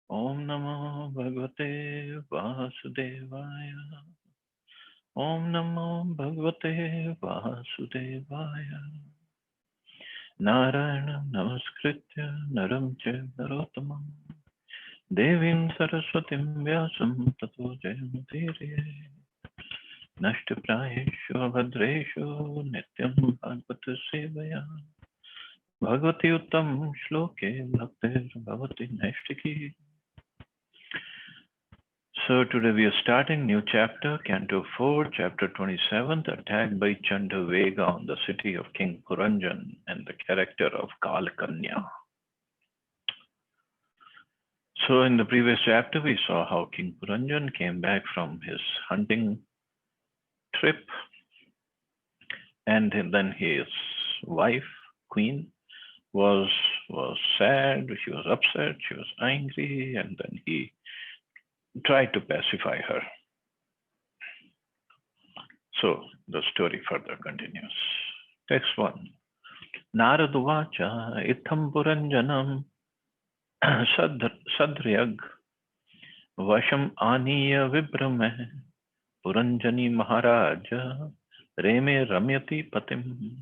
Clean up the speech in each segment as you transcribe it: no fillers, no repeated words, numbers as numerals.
Om Namo Bhagavate Vasudevaya. Om Namo Bhagavate Vasudevaya. Narayana Namaskritya Naram Chaiva Narottamam Devim Saraswatim Vyasam Tato Jayamudire Nashtaprayeshu Abhadreshu Nityam Bhagavata Sevaya Bhagavati Uttam Shloke Bhaktir Bhavati Naishtiki. So today we are starting new chapter, Canto 4, Chapter 27, attack by Chandavega on the city of King Puranjan and the character of Kalkanya. So in the previous chapter, we saw how King Puranjan came back from his hunting trip, and then his wife, Queen, was sad, she was upset, she was angry, and then he tried to pacify her. So the story further continues. Text 1. Naraduvacha itham puranjanam sadryag vasham aniya vibrame puranjani maharaja reme ramyati patim.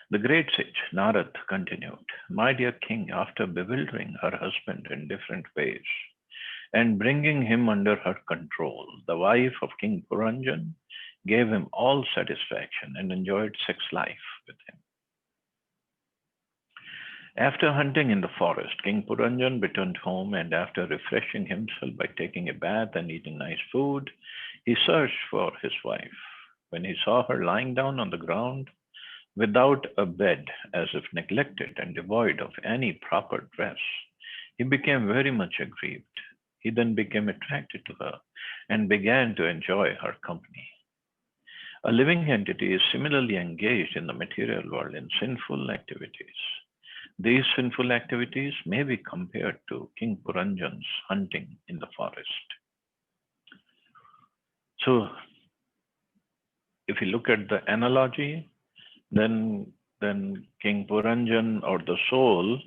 The great sage Narad continued, My dear king, after bewildering her husband in different ways and bringing him under her control, the wife of King Puranjan gave him all satisfaction and enjoyed sex life with him. After hunting in the forest, King Puranjan returned home, and after refreshing himself by taking a bath and eating nice food, he searched for his wife. When he saw her lying down on the ground without a bed, as if neglected and devoid of any proper dress, he became very much aggrieved. He then became attracted to her and began to enjoy her company. A living entity is similarly engaged in the material world in sinful activities. These sinful activities may be compared to King Puranjan's hunting in the forest. So, if you look at the analogy, then King Puranjan or the soul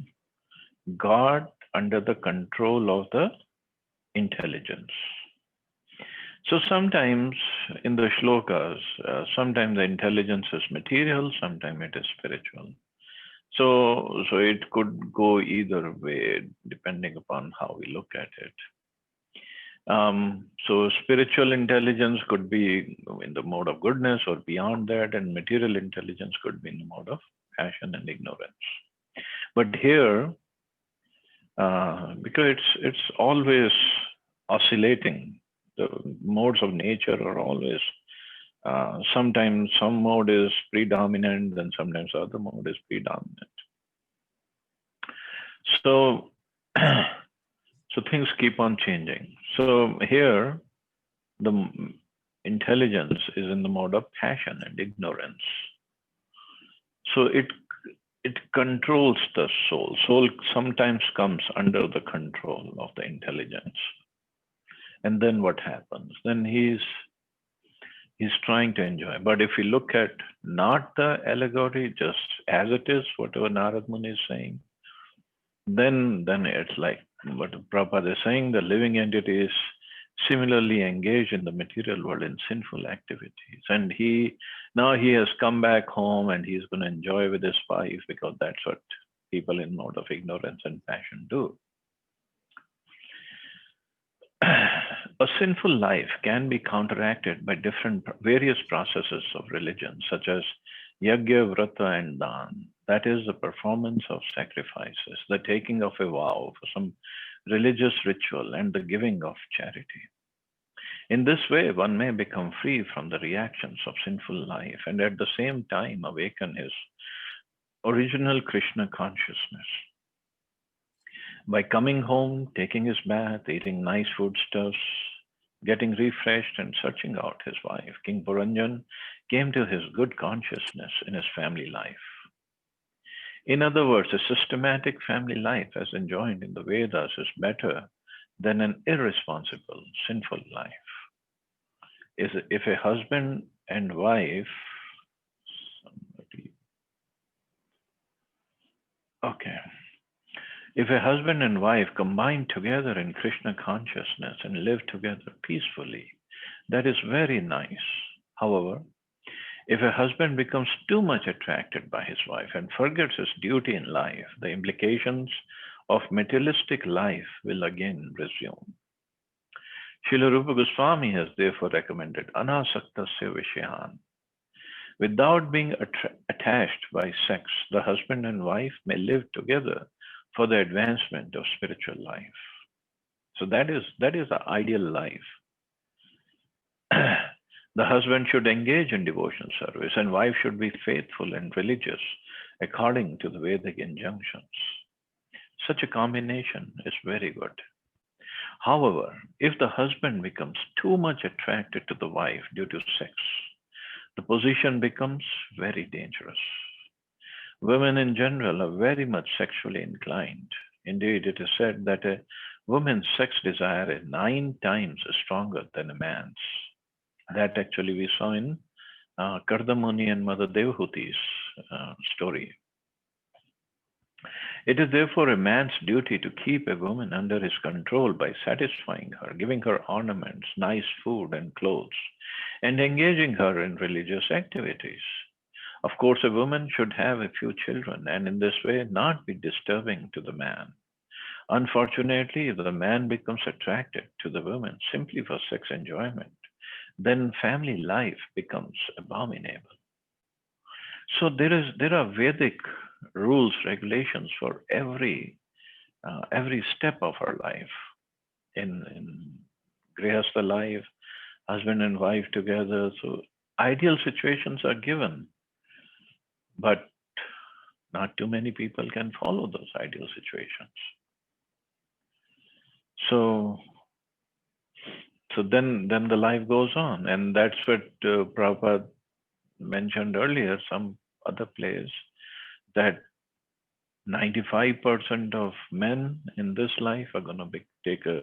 got under the control of the intelligence. So sometimes in the shlokas, sometimes the intelligence is material, sometimes it is spiritual. So it could go either way depending upon how we look at it. So spiritual intelligence could be in the mode of goodness or beyond that, and material intelligence could be in the mode of passion and ignorance. But here, because it's always oscillating, the modes of nature are always sometimes some mode is predominant, and sometimes the other mode is predominant. So so things keep on changing. So here the intelligence is in the mode of passion and ignorance. So it controls the soul. Soul sometimes comes under the control of the intelligence. And then what happens? Then he's trying to enjoy. But if we look at not the allegory, just as it is, whatever Narad Muni is saying, then it's like what Prabhupada is saying, the living entity is similarly engaged in the material world in sinful activities. And now he has come back home and he's going to enjoy with his wife, because that's what people in mode of ignorance and passion do. A sinful life can be counteracted by various processes of religion, such as yajna, vrata, and dan. That is the performance of sacrifices, the taking of a vow for some religious ritual, and the giving of charity. In this way, one may become free from the reactions of sinful life and at the same time awaken his original Krishna consciousness. By coming home, taking his bath, eating nice foodstuffs, getting refreshed, and searching out his wife, King Puranjan came to his good consciousness in his family life. In other words, a systematic family life as enjoined in the Vedas is better than an irresponsible, sinful life. If a husband and wife, okay, If a husband and wife combine together in Krishna consciousness and live together peacefully, that is very nice. However, if a husband becomes too much attracted by his wife and forgets his duty in life, the implications of materialistic life will again resume. Srila Rupa Goswami has therefore recommended anasaktasya vishayan. Without being attached by sex, the husband and wife may live together for the advancement of spiritual life. So that is the ideal life. The husband should engage in devotional service and wife should be faithful and religious according to the Vedic injunctions. Such a combination is very good. However, if the husband becomes too much attracted to the wife due to sex, the position becomes very dangerous. Women in general are very much sexually inclined. Indeed, it is said that a woman's sex desire is 9 times stronger than a man's. That actually we saw in Kardamuni and Mother Devhuti's story. It is therefore a man's duty to keep a woman under his control by satisfying her, giving her ornaments, nice food and clothes, and engaging her in religious activities. Of course, a woman should have a few children and in this way not be disturbing to the man. Unfortunately, if the man becomes attracted to the woman simply for sex enjoyment, then family life becomes abominable. So there are Vedic rules, regulations for every step of our life. In Grihastha life, husband and wife together. So ideal situations are given, but not too many people can follow those ideal situations. So then the life goes on, and that's what Prabhupada mentioned earlier, some other place, that 95% of men in this life are going to take a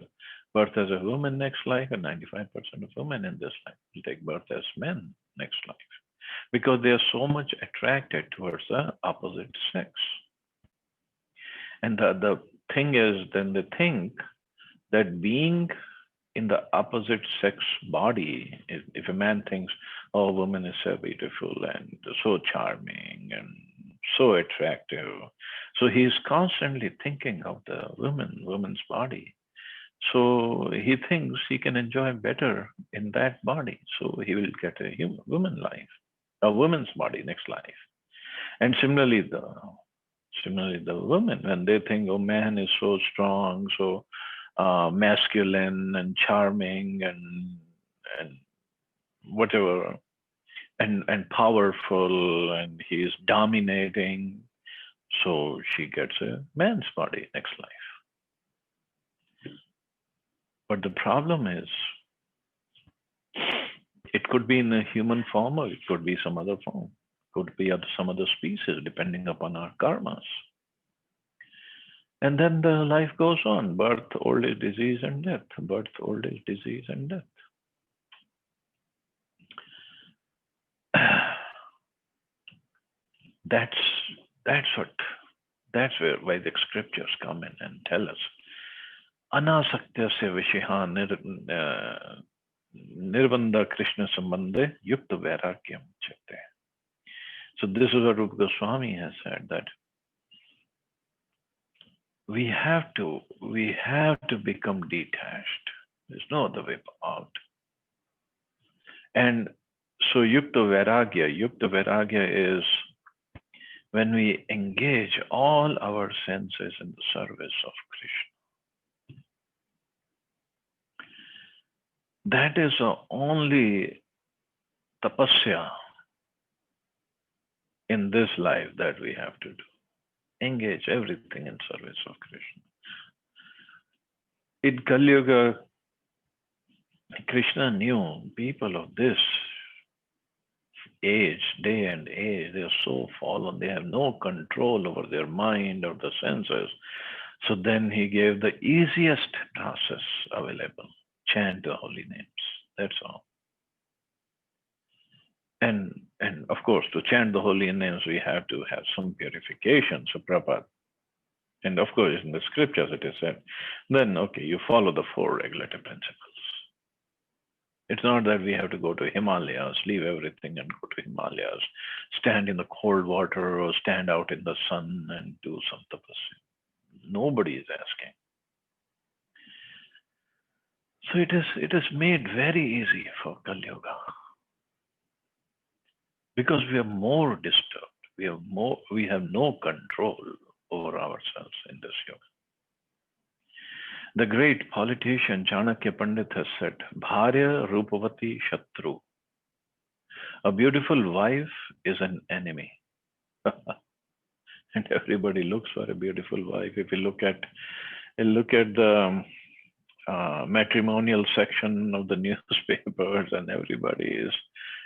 birth as a woman next life, and 95% of women in this life will take birth as men next life, because they are so much attracted towards the opposite sex. And the thing is, then they think that being in the opposite sex body, if a man thinks, oh, a woman is so beautiful and so charming and so attractive, so he's constantly thinking of the woman's body. So he thinks he can enjoy better in that body. So he will get a woman life, a woman's body next life. And similarly, the women, when they think, oh, man is so strong, so masculine and charming and whatever, and powerful, and he is dominating, so she gets a man's body next life. But the problem is, it could be in a human form or it could be some other form, could be some other species, depending upon our karmas. And then the life goes on: birth, old age, disease, and death. Birth, old age, disease, and death. That's where Vedic scriptures come in and tell us anasaktya vishahan nirbandha Krishna sambandhe yukta vairagyam chitte. So this is what Rupa Goswami has said, that we have to become detached. There's no other way out. And so yukta vairagya is when we engage all our senses in the service of Krishna. That is the only tapasya in this life that we have to do. Engage everything in service of Krishna. In Kali Yuga, Krishna knew people of this age, day and age, they are so fallen, they have no control over their mind or the senses. So then he gave the easiest process available: chant the holy names. That's all. And of course, to chant the holy names, we have to have some purification. So Prabhupada And of course, in the scriptures it is said, then okay, you follow the four regulative principles. It's not that we have to go to Himalayas, leave everything and go to Himalayas, stand in the cold water or stand out in the sun and do some tapasya. Nobody is asking. So it is made very easy for Kali Yuga because we are more disturbed. We have no control over ourselves in this yoga. The great politician Chanakya Pandit has said, Bharya Rupavati Shatru. A beautiful wife is an enemy. And everybody looks for a beautiful wife. If you look at the matrimonial section of the newspapers, and everybody is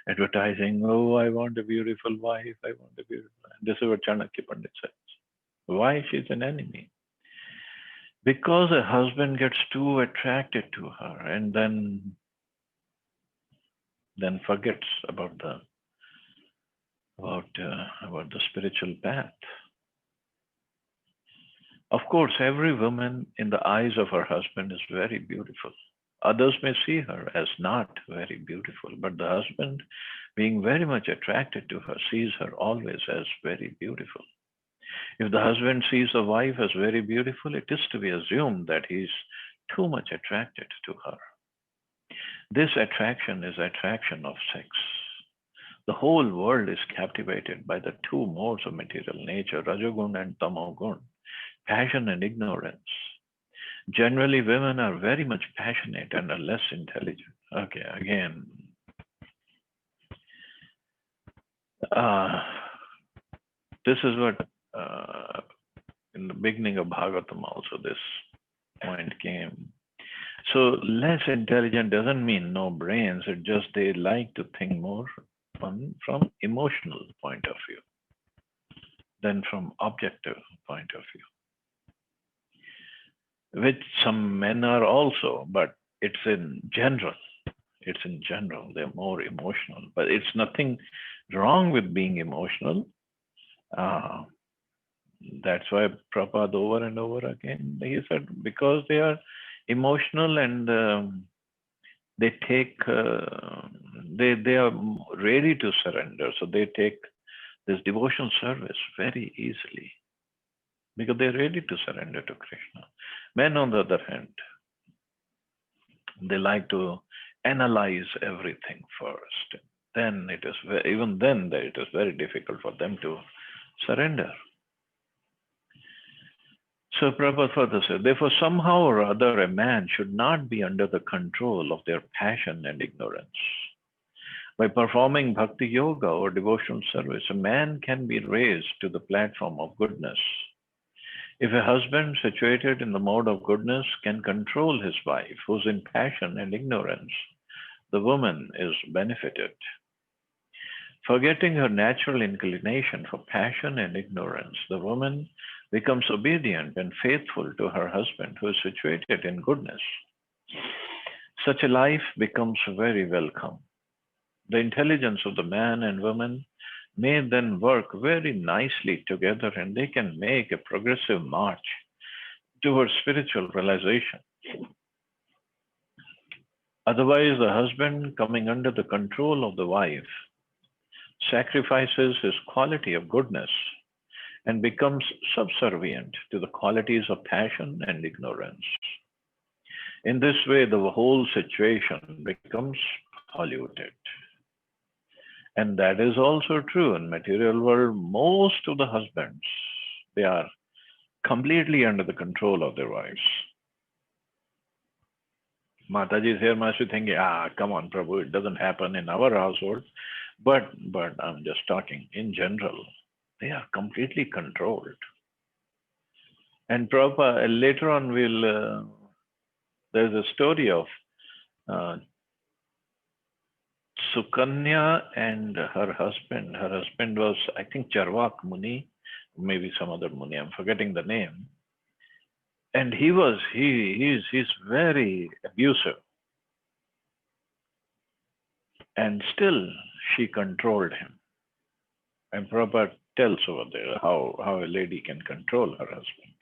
advertising, oh, I want a beautiful wife, I want a beautiful wife. This is what Chanakya Pandit says. Why she's an enemy? Because a husband gets too attracted to her and then forgets about the spiritual path. Of course, every woman in the eyes of her husband is very beautiful. Others may see her as not very beautiful, but the husband, being very much attracted to her, sees her always as very beautiful. If the husband sees the wife as very beautiful, it is to be assumed that he is too much attracted to her. This attraction is attraction of sex. The whole world is captivated by the two modes of material nature, Rajogun and Tamogun, passion and ignorance. Generally, women are very much passionate and are less intelligent. Okay, again, this is what in the beginning of Bhagavatam also this point came. So less intelligent doesn't mean no brains. It just they like to think more from emotional point of view than from objective point of view. Which some men are also, but it's in general. It's in general. They're more emotional, but it's nothing wrong with being emotional. That's why Prabhupada over and over again, he said, because they are emotional and they take, they are ready to surrender. So they take this devotional service very easily because they're ready to surrender to Krishna. Men, on the other hand, they like to analyze everything first. Then it is even then it is very difficult for them to surrender. So Prabhupada further said, therefore, somehow or other, a man should not be under the control of their passion and ignorance. By performing bhakti yoga or devotional service, a man can be raised to the platform of goodness. If a husband situated in the mode of goodness can control his wife, who's in passion and ignorance, the woman is benefited. Forgetting her natural inclination for passion and ignorance, the woman becomes obedient and faithful to her husband who is situated in goodness. Such a life becomes very welcome. The intelligence of the man and woman may then work very nicely together and they can make a progressive march towards spiritual realization. Otherwise, the husband, coming under the control of the wife, sacrifices his quality of goodness and becomes subservient to the qualities of passion and ignorance. In this way, the whole situation becomes polluted. And that is also true in material world. Most of the husbands, they are completely under the control of their wives. Mataji is here, must be thinking, come on, Prabhu, it doesn't happen in our household. But I'm just talking in general. They are completely controlled. And Prabhupada, later on, there's a story of Sukanya and her husband. Her husband was, I think, Charvak Muni, maybe some other Muni. I'm forgetting the name. And he's very abusive. And still, she controlled him. And Prabhupada tells over there how a lady can control her husband.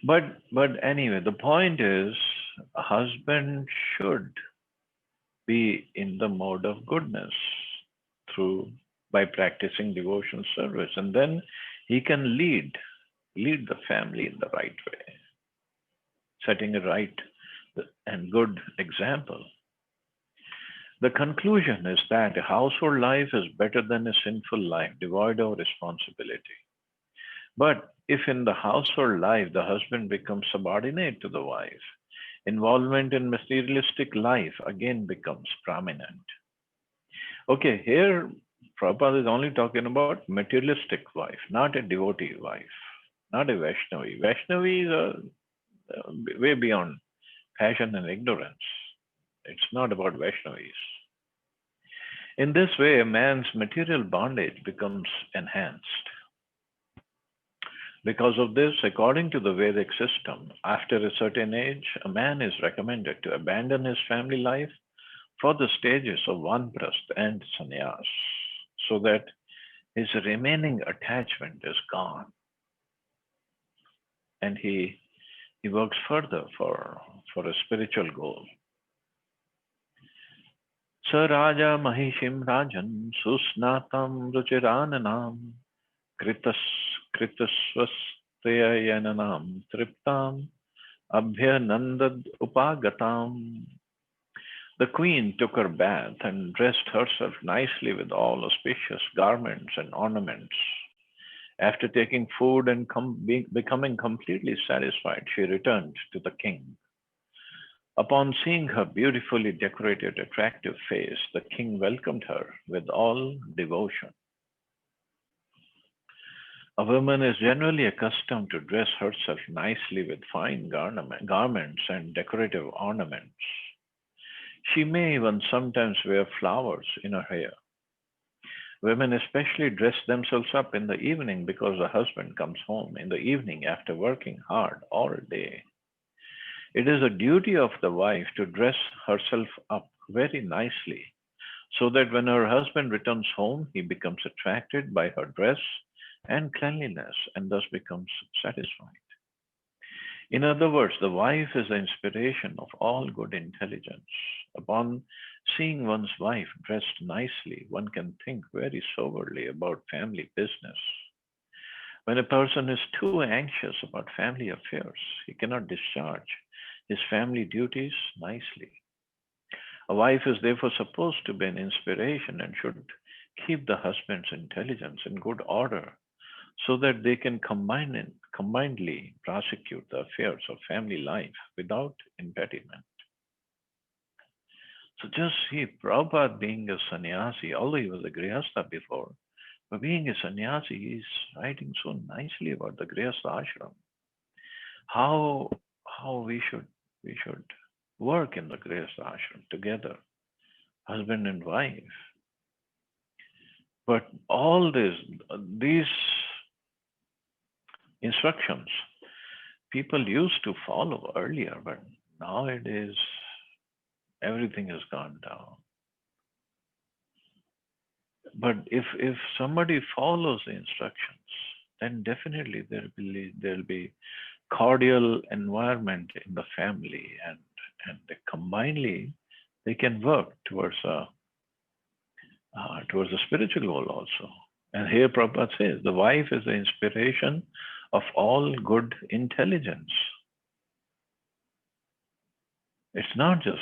But anyway, the point is, a husband should be in the mode of goodness through by practicing devotion service, and then he can lead the family in the right way, setting a right and good example. The conclusion is that a household life is better than a sinful life devoid of responsibility. But if in the household life the husband becomes subordinate to the wife, involvement in materialistic life again becomes prominent. Okay, here Prabhupada is only talking about materialistic wife, not a devotee wife, not a Vaishnavi. Vaishnavis are way beyond passion and ignorance. It's not about Vaishnavis. In this way, a man's material bondage becomes enhanced. Because of this, according to the Vedic system, after a certain age, a man is recommended to abandon his family life for the stages of vanprasth and sannyas, so that his remaining attachment is gone and he works further for a spiritual goal. Sa Raja Mahishim Rajan Susnatam Ruchirananam Kritas Kritaswastayananam Triptam Abhyanandad Upagatam. The queen took her bath and dressed herself nicely with all auspicious garments and ornaments. After taking food and becoming completely satisfied, she returned to the king. Upon seeing her beautifully decorated, attractive face, the king welcomed her with all devotion. A woman is generally accustomed to dress herself nicely with fine garments and decorative ornaments. She may even sometimes wear flowers in her hair. Women especially dress themselves up in the evening because the husband comes home in the evening after working hard all day. It is a duty of the wife to dress herself up very nicely so that when her husband returns home, he becomes attracted by her dress and cleanliness and thus becomes satisfied. In other words, the wife is the inspiration of all good intelligence. Upon seeing one's wife dressed nicely, one can think very soberly about family business. When a person is too anxious about family affairs, he cannot discharge his family duties nicely. A wife is therefore supposed to be an inspiration and should keep the husband's intelligence in good order so that they can combinedly prosecute the affairs of family life without impediment. So just see Prabhupada being a sannyasi, although he was a grihastha before, but being a sannyasi, he's writing so nicely about the grihastha ashram, how we should work in the grihastha ashram together, husband and wife. But all these instructions people used to follow earlier, but nowadays everything has gone down. But if somebody follows the instructions, then definitely there'll be cordial environment in the family, and combinedly they can work towards a spiritual goal also. And here Prabhupada says the wife is the inspiration of all good intelligence. It's not just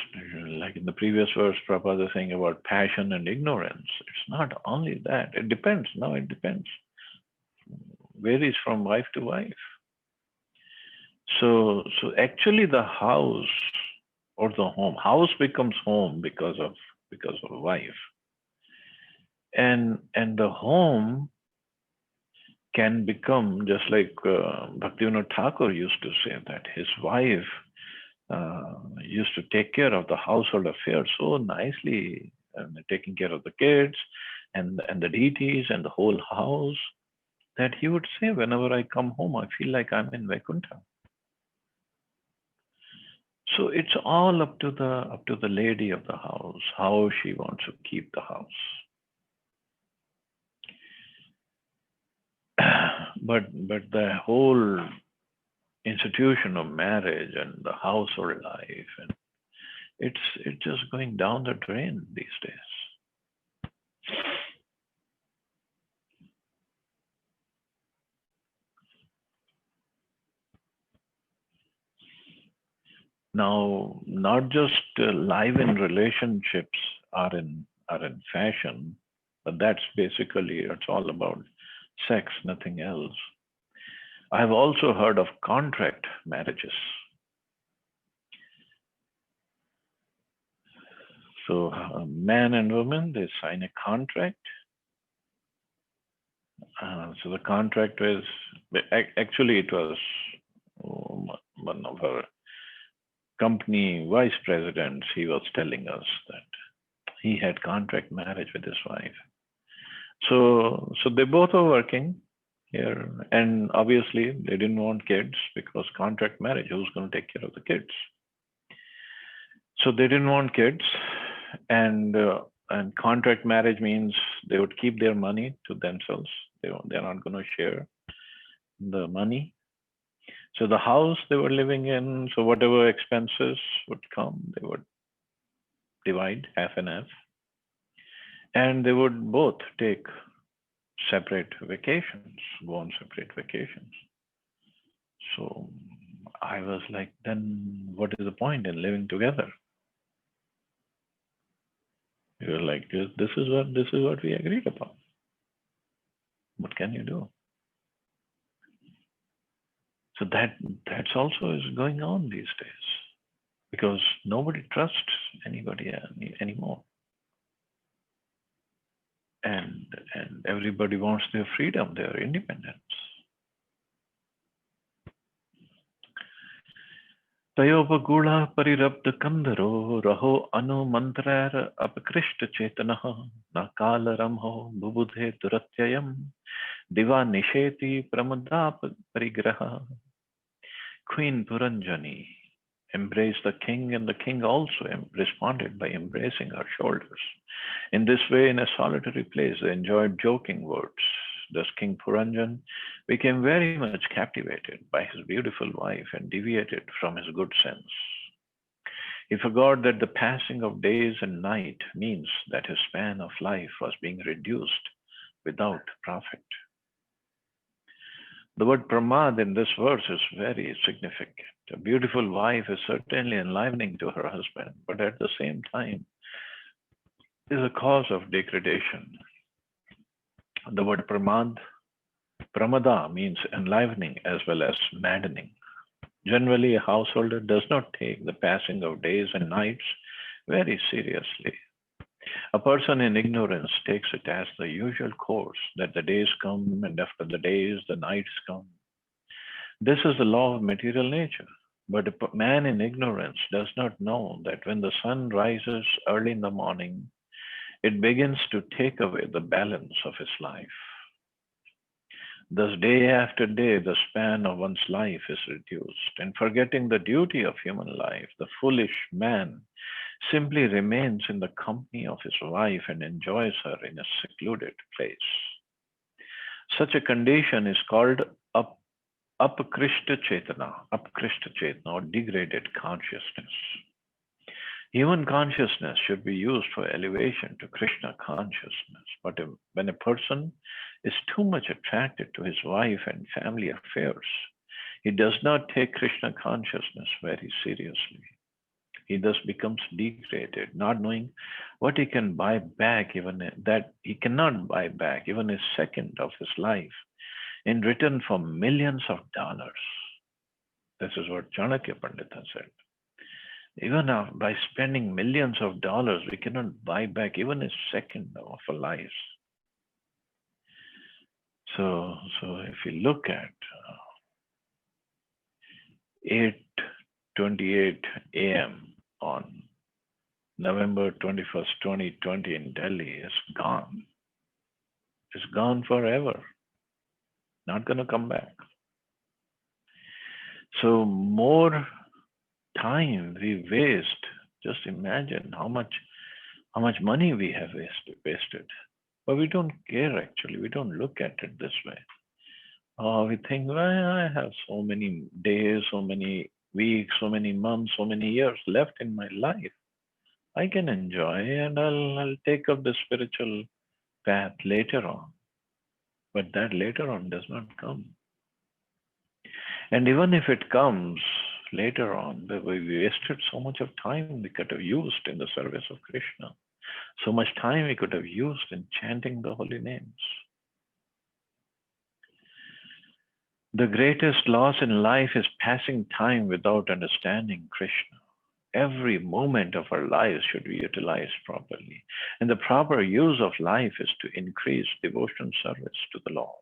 like in the previous verse, Prabhupada is saying about passion and ignorance. It's not only that. It depends. No, it depends. Varies from wife to wife. So actually the house or the home, house becomes home because of a wife. And the home can become just like Bhaktivinoda Thakur used to say that his wife used to take care of the household affairs so nicely, taking care of the kids and the deities and the whole house, that he would say, whenever I come home, I feel like I'm in Vaikuntha. So it's all up to the lady of the house, how she wants to keep the house. But the whole institution of marriage and the household life, and it's just going down the drain these days. Now, not just live-in relationships are in fashion, but that's basically it's all about sex, nothing else. I've also heard of contract marriages. So, man and woman they sign a contract. So the contract was actually it was one of our company vice presidents. He was telling us that he had contract marriage with his wife. So they both are working here, and obviously they didn't want kids because contract marriage. Who's going to take care of the kids? So they didn't want kids, and contract marriage means they would keep their money to themselves. They're not going to share the money. So the house they were living in, so whatever expenses would come, they would divide half and half, and they would both take separate vacations, go on separate vacations. So I was like, then what is the point in living together? We were like, this is what we agreed upon. What can you do? So that's also is going on these days because nobody trusts anybody anymore, and everybody wants their freedom, their independence. तयोपगूढ़ः परिरब्धकन्धरो रहो अनुमन्त्रैर अपकृष्टचेतनः न कालरंहो बुबुधे दुरत्ययम् दिवा निशेति प्रमदाप परिग्रहः. Queen Puranjani embraced the king, and the king also responded by embracing her shoulders. In this way, in a solitary place, they enjoyed joking words. Thus, King Puranjan became very much captivated by his beautiful wife and deviated from his good sense. He forgot that the passing of days and night means that his span of life was being reduced without profit. The word pramad in this verse is very significant. A beautiful wife is certainly enlivening to her husband, but at the same time is a cause of degradation. The word pramada means enlivening as well as maddening. Generally, a householder does not take the passing of days and nights very seriously. A person in ignorance takes it as the usual course that the days come and after the days the nights come. This is the law of material nature. But a man in ignorance does not know that when the sun rises early in the morning, it begins to take away the balance of his life. Thus, day after day, the span of one's life is reduced, and forgetting the duty of human life, the foolish man simply remains in the company of his wife and enjoys her in a secluded place. Such a condition is called Apakrishta Chetana, or degraded consciousness. Human consciousness should be used for elevation to Krishna consciousness. But when a person is too much attracted to his wife and family affairs, he does not take Krishna consciousness very seriously. He thus becomes degraded, not knowing what he can buy back, even that he cannot buy back even a second of his life in return for millions of dollars. This is what Chanakya Pandita said. Even by spending millions of dollars, we cannot buy back even a second of a life. So if you look at 8:28 a.m. on November 21st, 2020 in Delhi is gone. It's gone forever. Not going to come back. So more time we waste. Just imagine how much money we have wasted. But we don't care actually. We don't look at it this way. We think, well, I have so many days, so many weeks, so many months, so many years left in my life. I can enjoy and I'll take up the spiritual path later on. But that later on does not come. And even if it comes later on, we wasted so much of time we could have used in the service of Krishna. So much time we could have used in chanting the holy names. The greatest loss in life is passing time without understanding Krishna. Every moment of our lives should be utilized properly. And the proper use of life is to increase devotion service to the Lord.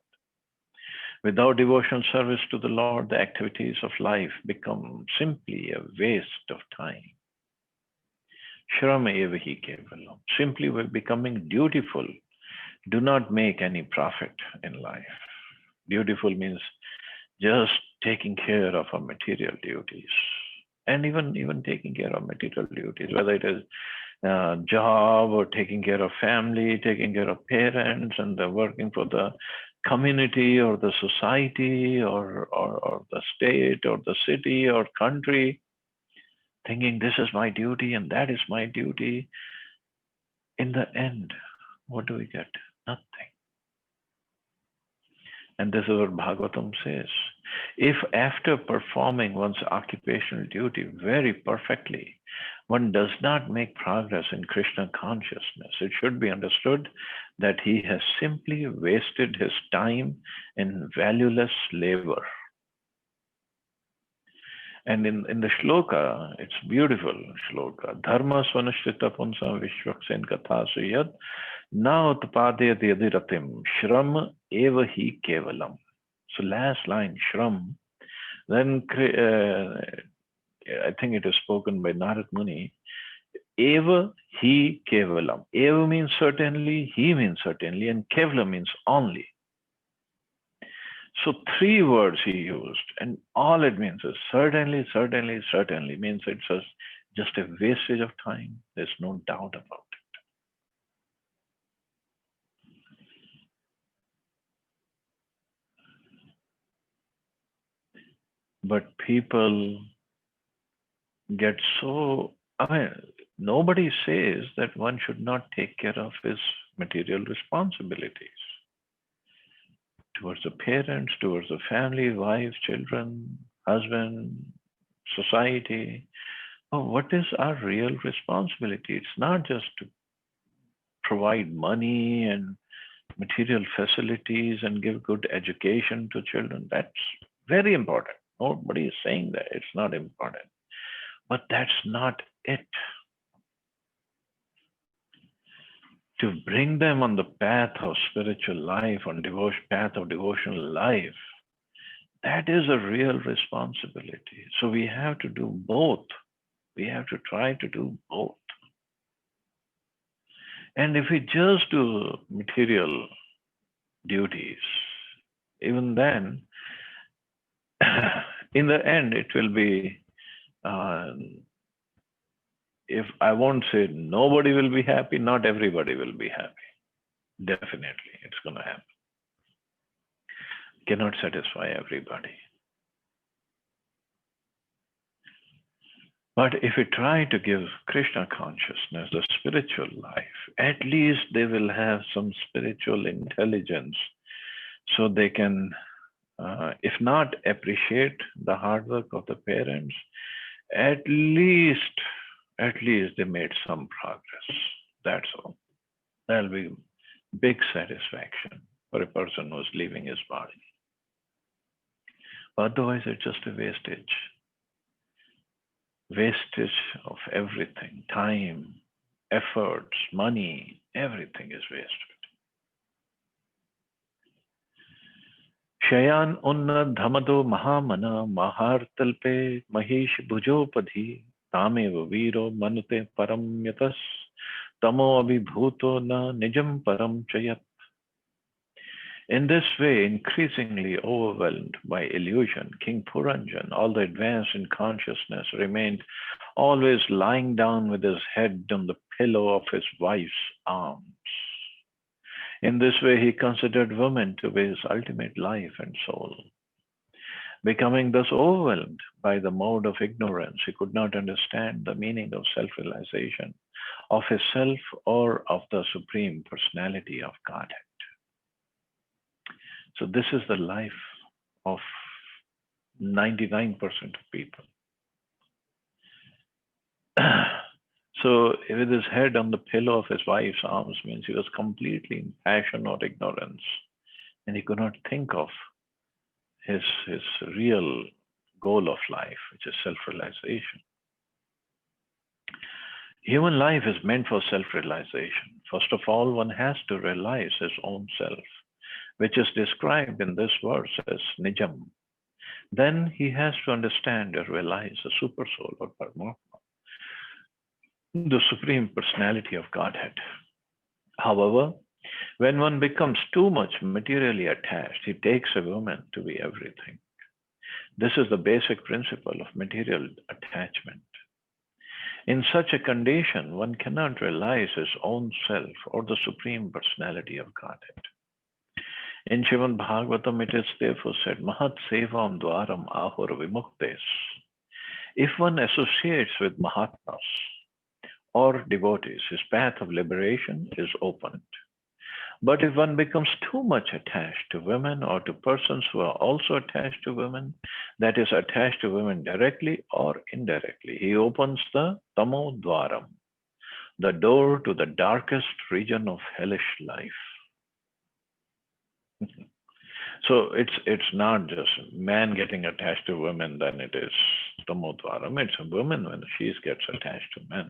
Without devotional service to the Lord, the activities of life become simply a waste of time. Shram eva hi kevalam. Simply by becoming dutiful, do not make any profit in life. Dutiful means just taking care of our material duties. And even taking care of material duties, whether it is job or taking care of family, taking care of parents, and working for the community or the society or the state or the city or country, thinking this is my duty and that is my duty. In the end, what do we get? Nothing. And this is what Bhagavatam says. If after performing one's occupational duty very perfectly, one does not make progress in Krishna consciousness, it should be understood that he has simply wasted his time in valueless labor. And in the shloka, it's beautiful shloka. Dharma svanashrita punsa vishwaksen katha suyad na utpadayat yadiratim shram eva hi kevalam. So last line, shram. Then I think it is spoken by Narad Muni. Eva hi kevalam. Eva means certainly, he means certainly, and kevalam means only. So 3 words he used, and all it means is certainly, certainly, certainly, means it's just a wastage of time. There's no doubt about it. But people get so, nobody says that one should not take care of his material responsibilities towards the parents, towards the family, wife, children, husband, society. Oh, what is our real responsibility? It's not just to provide money and material facilities and give good education to children. That's very important. Nobody is saying that it's not important. But that's not it. To bring them on the path of spiritual life, on path of devotional life, that is a real responsibility. So we have to do both. We have to try to do both. And if we just do material duties, even then, in the end, it will be, if I won't say nobody will be happy, not everybody will be happy. Definitely, it's going to happen. Cannot satisfy everybody. But if we try to give Krishna consciousness, the spiritual life, at least they will have some spiritual intelligence so they can, if not appreciate the hard work of the parents, at least they made some progress. That's all. That'll be big satisfaction for a person who's leaving his body. Otherwise, it's just a wastage. Wastage of everything, time, efforts, money, everything is wasted. Shayan unna dhamado mahamana mahartalpe mahesh bhujopadhi tameva viro manute param yatas tamo abhibhuto na nijam param chayat. In this way, increasingly overwhelmed by illusion, King Puranjan, although advanced in consciousness, remained always lying down with his head on the pillow of his wife's arms. In this way, he considered women to be his ultimate life and soul. Becoming thus overwhelmed by the mode of ignorance, he could not understand the meaning of self realization of his self or of the Supreme Personality of Godhead. So, this is the life of 99% of people. So, with his head on the pillow of his wife's arms, means he was completely in passion or ignorance, and he could not think of his real goal of life, which is self-realization. Human life is meant for self-realization. First of all, one has to realize his own self, which is described in this verse as Nijam. Then he has to understand or realize the super soul or Paramatma, the Supreme Personality of Godhead. However, when one becomes too much materially attached, he takes a woman to be everything. This is the basic principle of material attachment. In such a condition, one cannot realize his own self or the Supreme Personality of Godhead. In Srimad Bhagavatam, it is therefore said, Mahat Sevam Dwaram Ahur Vimuktes. If one associates with Mahatmas or devotees, his path of liberation is opened. But if one becomes too much attached to women or to persons who are also attached to women, that is, attached to women directly or indirectly, he opens the Tamo Dwaram, the door to the darkest region of hellish life. So it's not just man getting attached to women, then it is Tamo Dwaram. It's a woman when she gets attached to men.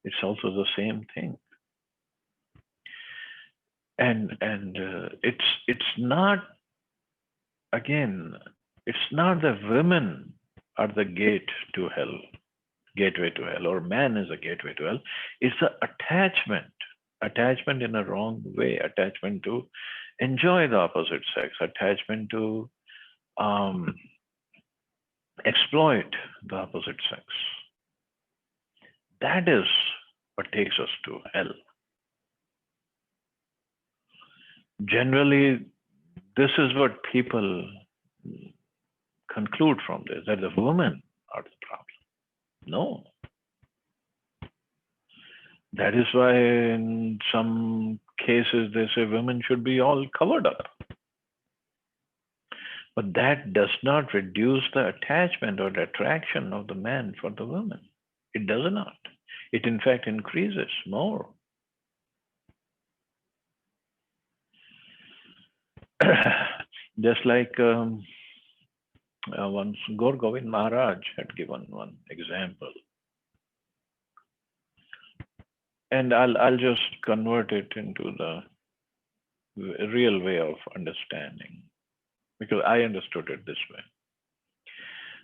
It's also the same thing. And it's not, again, it's not the women are the gateway to hell, or man is a gateway to hell. It's the attachment in a wrong way, attachment to enjoy the opposite sex, attachment to exploit the opposite sex. That is what takes us to hell. Generally, this is what people conclude from this, that the women are the problem. No. That is why in some cases they say women should be all covered up. But that does not reduce the attachment or the attraction of the man for the woman. It does not. It in fact increases more. Just like once Gaur Govind Maharaj had given one example. And I'll just convert it into the real way of understanding, because I understood it this way.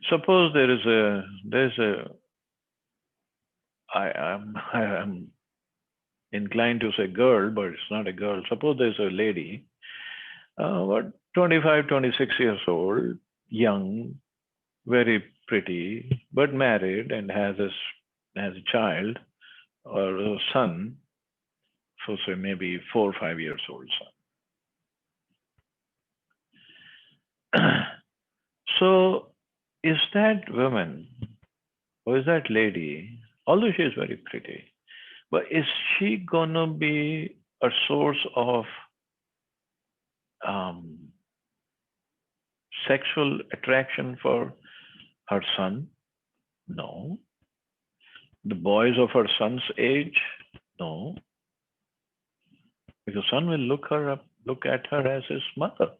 Suppose I am inclined to say girl, but it's not a girl. Suppose there's a lady, what, 25, 26 years old, young, very pretty, but married and has a child or a son, so say maybe 4 or 5 years old son. So is that woman, or is that lady, although she is very pretty, but is she gonna be a source of sexual attraction for her son? No. The boys of her son's age? No. Because son will look at her as his mother.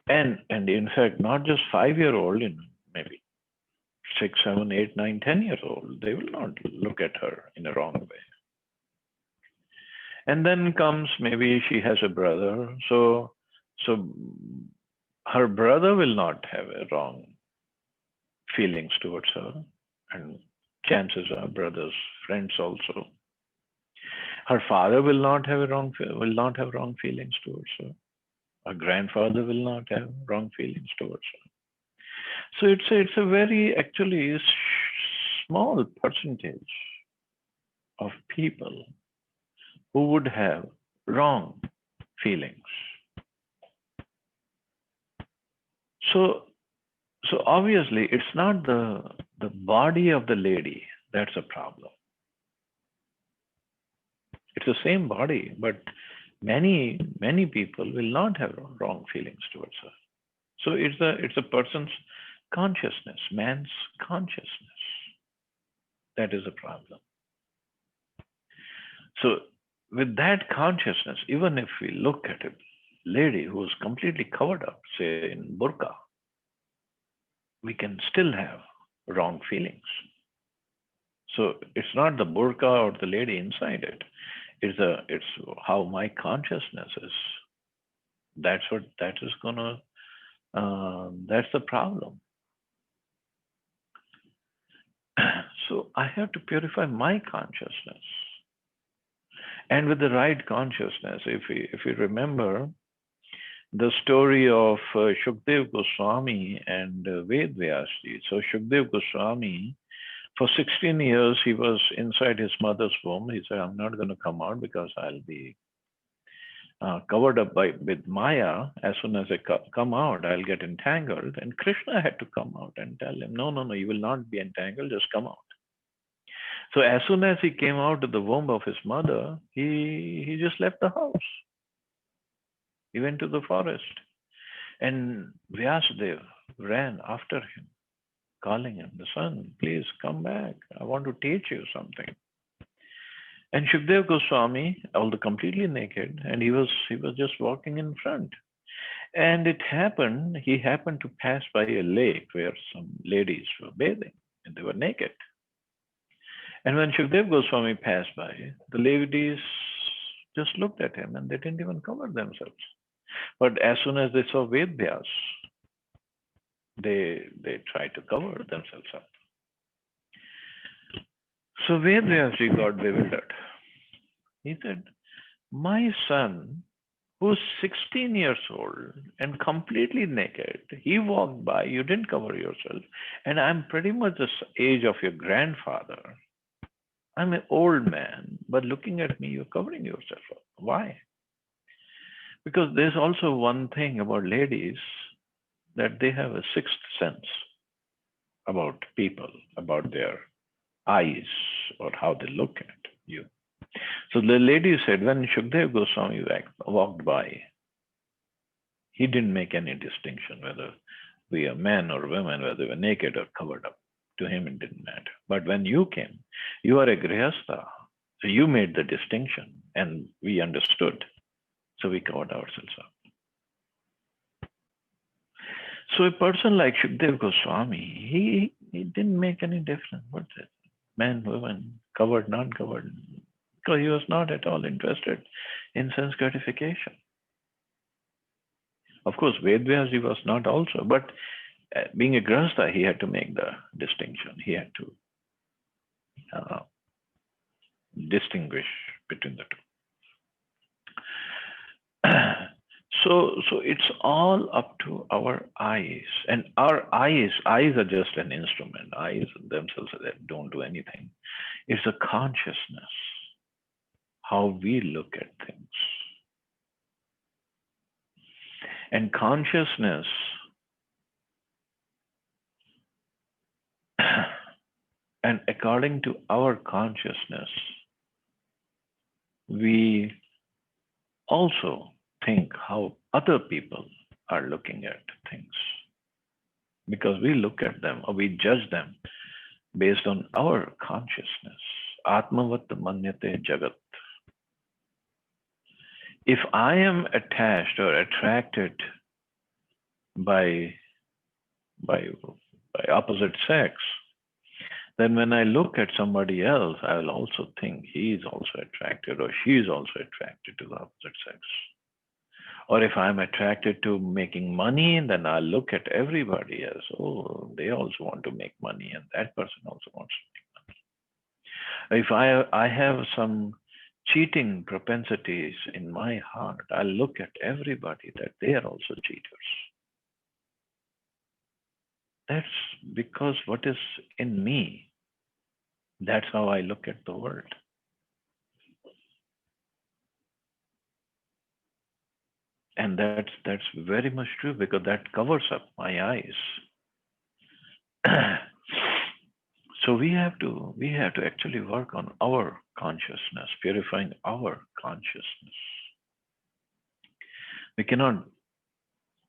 And in fact, not just 5-year-old, maybe 6, 7, 8, 9, 10 years old, they will not look at her in a wrong way. And then comes, maybe she has a brother, so her brother will not have a wrong feelings towards her, and chances are brothers, friends also. Her father will not have wrong feelings towards her. Her grandfather will not have wrong feelings towards her. So it's a very actually small percentage of people who would have wrong feelings. So, so obviously, it's not the body of the lady that's a problem. It's the same body, but many people will not have wrong feelings towards her. So it's a person's consciousness, man's consciousness. That is a problem. So with that consciousness, even if we look at a lady who's completely covered up, say in burqa, we can still have wrong feelings. So it's not the burqa or the lady inside it. It's how my consciousness is. That's what that is gonna. That's the problem. So I have to purify my consciousness, and with the right consciousness. If we remember the story of Shukdev Goswami and Ved Vyasji. So Shukdev Goswami, for 16 years, he was inside his mother's womb. He said, "I'm not going to come out because I'll be covered up with Maya. As soon as I come out, I'll get entangled." And Krishna had to come out and tell him, "No, no, no, you will not be entangled. Just come out." So as soon as he came out of the womb of his mother, he just left the house. He went to the forest. And Vyasadeva ran after him, calling him, "The son, please come back. I want to teach you something." And Shukdev Goswami, although completely naked, and he was just walking in front. And he happened to pass by a lake where some ladies were bathing, and they were naked. And when Shukdev Goswami passed by, the ladies just looked at him and they didn't even cover themselves. But as soon as they saw Ved Vyas, they tried to cover themselves up. So Ved Vyasji got bewildered. He said, "My son, who's 16 years old and completely naked, he walked by, you didn't cover yourself, and I'm pretty much the age of your grandfather. I'm an old man, but looking at me, you're covering yourself up. Why?" Because there's also one thing about ladies, that they have a sixth sense about people, about their eyes or how they look at you. So the lady said, when Shukdev Goswami walked by, he didn't make any distinction whether we are men or women, whether we are naked or covered up. To him, it didn't matter. But when you came, you are a grihastha. So you made the distinction and we understood. So we covered ourselves up. So a person like Shukdev Goswami, he didn't make any difference. What's it? Men, women, covered, non-covered. Because he was not at all interested in sense gratification. Of course, Ved Vyasji was not also, but being a grihastha, he had to make the distinction. He had to distinguish between the two. So it's all up to our eyes, and our eyes are just an instrument. Eyes themselves don't do anything. It's a consciousness, how we look at things. And consciousness and according to our consciousness, we also think how other people are looking at things. Because we look at them or we judge them based on our consciousness. Atmavat manyate jagat. If I am attached or attracted by opposite sex, then when I look at somebody else, I will also think he is also attracted or she is also attracted to the opposite sex. Or if I'm attracted to making money, then I'll look at everybody as, oh, they also want to make money, and that person also wants to make money. If I have some cheating propensities in my heart, I'll look at everybody that they are also cheaters. That's because what is in me, that's how I look at the world. And that's very much true because that covers up my eyes. So we have to actually work on our consciousness, purifying our consciousness. We cannot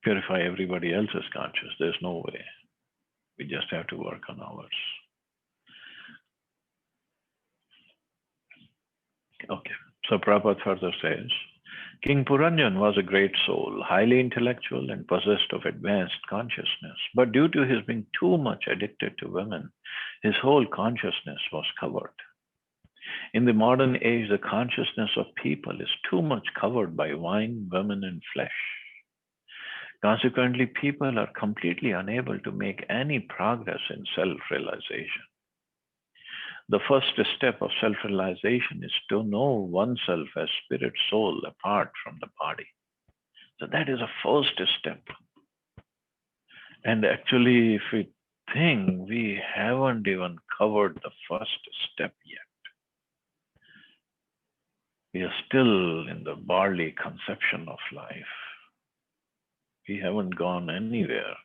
purify everybody else's conscious. There's no way. We just have to work on ours. Okay. So Prabhupada further says, King Puranjan was a great soul, highly intellectual and possessed of advanced consciousness. But due to his being too much addicted to women, his whole consciousness was covered. In the modern age, the consciousness of people is too much covered by wine, women, and flesh. Consequently, people are completely unable to make any progress in self realization. The first step of self realization is to know oneself as spirit soul apart from the body. So, that is a first step. And actually, if we think, we haven't even covered the first step yet. We are still in the barley conception of life. We haven't gone anywhere.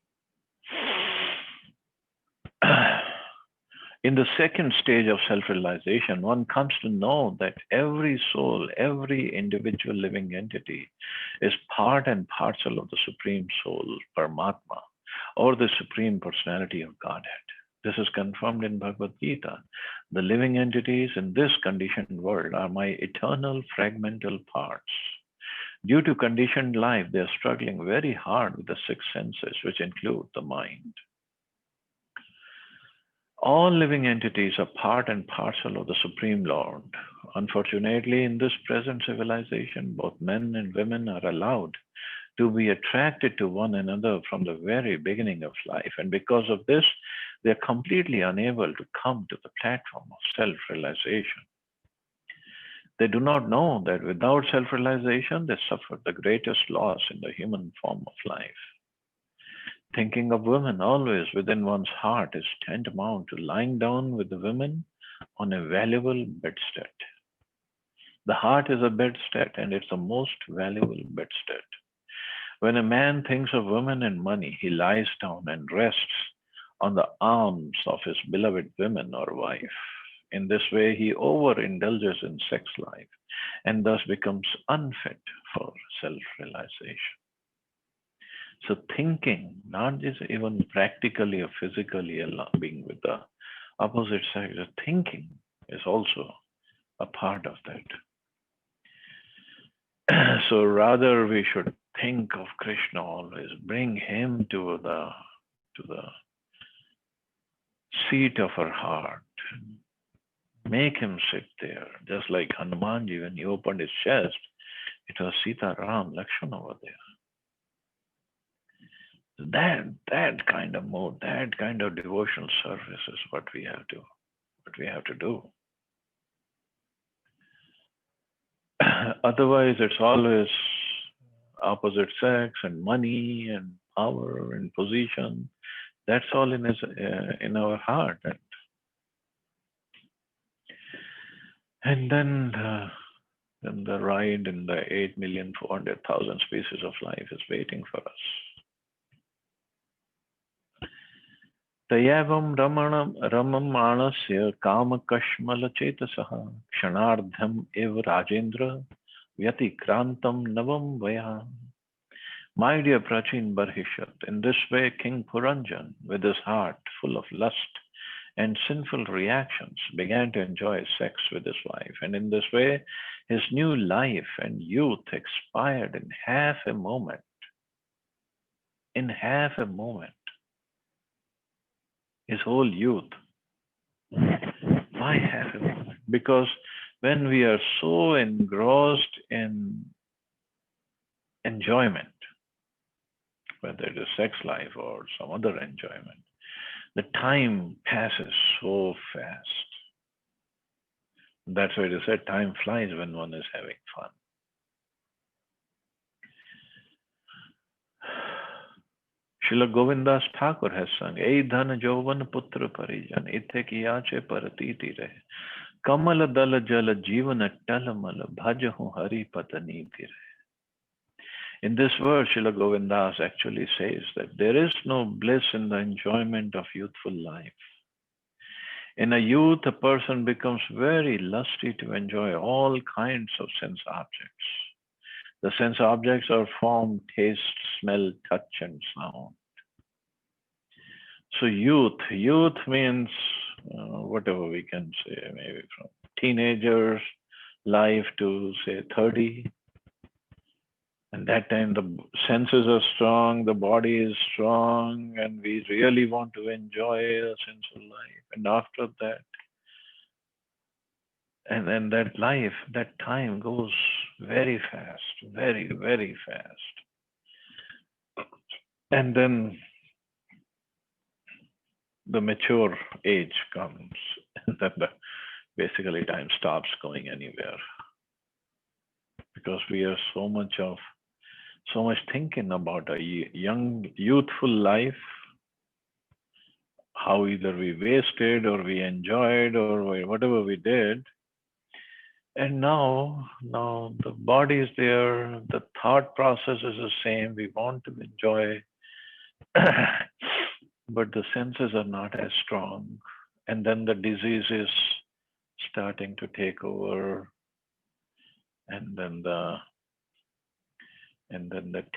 In the second stage of self realization, one comes to know that every soul, every individual living entity is part and parcel of the Supreme Soul, Paramatma, or the Supreme Personality of Godhead. This is confirmed in Bhagavad Gita. The living entities in this conditioned world are my eternal fragmental parts. Due to conditioned life, they are struggling very hard with the six senses, which include the mind. All living entities are part and parcel of the Supreme Lord. Unfortunately, in this present civilization, both men and women are allowed to be attracted to one another from the very beginning of life. And because of this, they are completely unable to come to the platform of self realization. They do not know that without self realization, they suffer the greatest loss in the human form of life. Thinking of women always within one's heart is tantamount to lying down with the women on a valuable bedstead. The heart is a bedstead and it's the most valuable bedstead. When a man thinks of women and money, he lies down and rests on the arms of his beloved woman or wife. In this way, he overindulges in sex life and thus becomes unfit for self realization. So, thinking, not just even practically or physically being with the opposite sex, thinking is also a part of that. So, rather, we should think of Krishna always, bring him to the seat of our heart, make him sit there, just like Hanumanji, when he opened his chest, it was Sita, Ram, Lakshmana over there. That kind of mode, that kind of devotional service is what we have to do. Otherwise, it's always opposite sex and money and power and position. That's all in our heart, and then the ride in the 8,400,000 species of life is waiting for us. तयावं रममाणस्य कामकश्मलचेतसः क्षणार्धम् एव राजेन्द्र व्यतिक्रान्तं नवं वयः. My dear Prachin Barhishat, in this way King Puranjan, with his heart full of lust and sinful reactions, began to enjoy sex with his wife. And in this way, his new life and youth expired in half a moment. In half a moment. His whole youth. Why half a moment? Because when we are so engrossed in enjoyment, whether it is sex life or some other enjoyment, the time passes so fast. That's why it is said time flies when one is having fun. Srila Govindas Thakur has sung, Ei dhan jovan putra parijan, ithe kiyache paratiti re. Kamal dala jala jeevan talamal bhajahu hari pataniti re. In this verse, Srila Govindas actually says that there is no bliss in the enjoyment of youthful life. In a youth, a person becomes very lusty to enjoy all kinds of sense objects. The sense objects are form, taste, smell, touch, and sound. So youth means whatever we can say, maybe from teenagers life to say 30. And that time the senses are strong, the body is strong, and we really want to enjoy a sensual life. And after that, and then that life, that time goes very fast, very, very fast. And then the mature age comes, and then basically time stops going anywhere because we are so much thinking about a young, youthful life, how either we wasted or we enjoyed or whatever we did. And now the body is there, the thought process is the same. We want to enjoy, but the senses are not as strong. And then the disease is starting to take over, and then the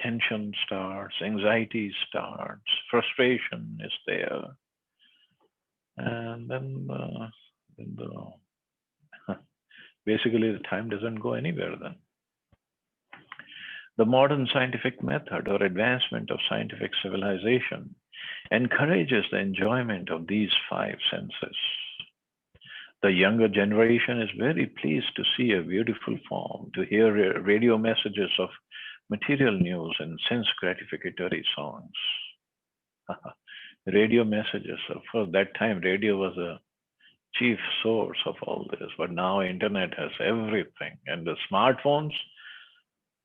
tension starts, anxiety starts, frustration is there, and then basically the time doesn't go anywhere then. The modern scientific method or advancement of scientific civilization encourages the enjoyment of these five senses. The younger generation is very pleased to see a beautiful form, to hear radio messages of material news and sense gratificatory songs. Radio messages. For that time, radio was a chief source of all this, but now internet has everything. And the smartphones,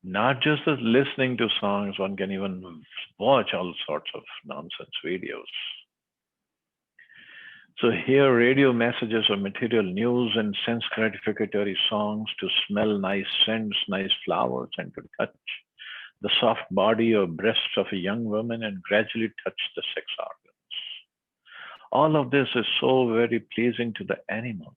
not just as listening to songs, one can even watch all sorts of nonsense videos. So here, radio messages of material news and sense gratificatory songs, to smell nice scents, nice flowers, and to touch the soft body or breasts of a young woman and gradually touch the sex organs. All of this is so very pleasing to the animals.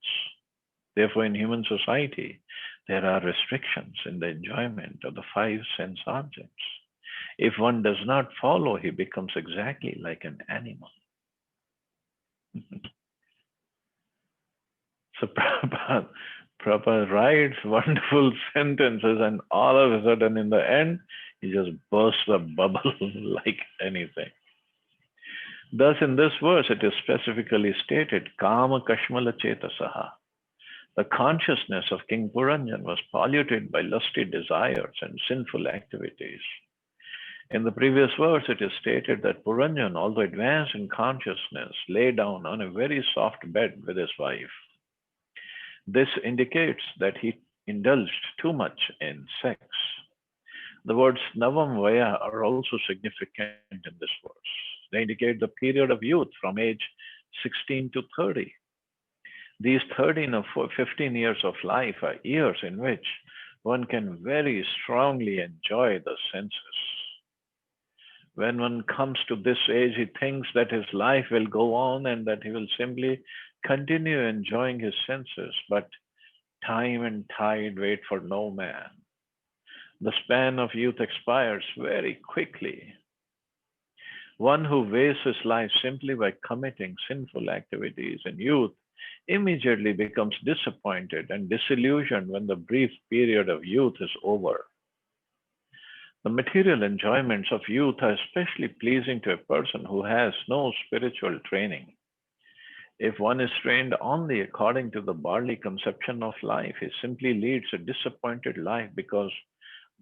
Therefore, in human society, there are restrictions in the enjoyment of the five sense objects. If one does not follow, he becomes exactly like an animal. So Prabhupada writes wonderful sentences, and all of a sudden, in the end, he just bursts a bubble like anything. Thus, in this verse, it is specifically stated, Kama Kashmala Chetasaha. The consciousness of King Puranjan was polluted by lusty desires and sinful activities. In the previous verse, it is stated that Puranjan, although advanced in consciousness, lay down on a very soft bed with his wife. This indicates that he indulged too much in sex. The words Navam Vaya are also significant in this verse. They indicate the period of youth from age 16 to 30. These 13 or 15 years of life are years in which one can very strongly enjoy the senses. When one comes to this age, he thinks that his life will go on and that he will simply continue enjoying his senses, but time and tide wait for no man. The span of youth expires very quickly. One who wastes his life simply by committing sinful activities in youth immediately becomes disappointed and disillusioned when the brief period of youth is over. The material enjoyments of youth are especially pleasing to a person who has no spiritual training. If one is trained only according to the bodily conception of life, he simply leads a disappointed life because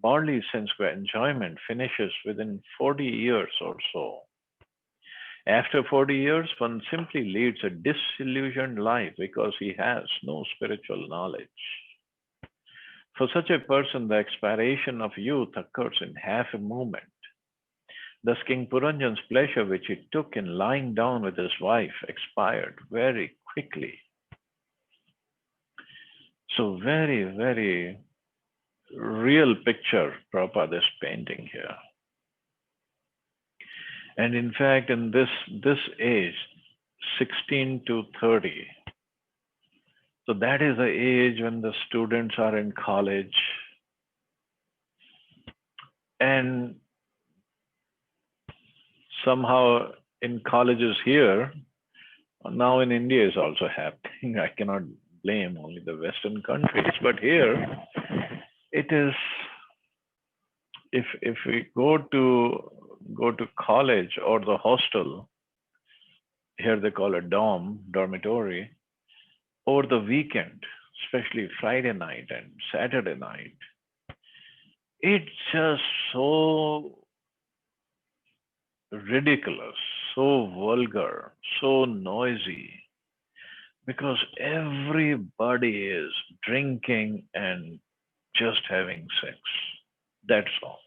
bodily sense enjoyment finishes within 40 years or so. After 40 years, one simply leads a disillusioned life because he has no spiritual knowledge. For such a person, the expiration of youth occurs in half a moment. Thus, King Puranjan's pleasure, which he took in lying down with his wife, expired very quickly. So very, very real picture Prabhupada is painting here. And in fact, in this age, 16 to 30, so that is the age when the students are in college. And somehow in colleges here, now in India is also happening. I cannot blame only the Western countries, but here it is. If we go to college or the hostel, here they call it dormitory, over the weekend, especially Friday night and Saturday night, it's just so ridiculous, so vulgar, so noisy, because everybody is drinking and just having sex. That's all.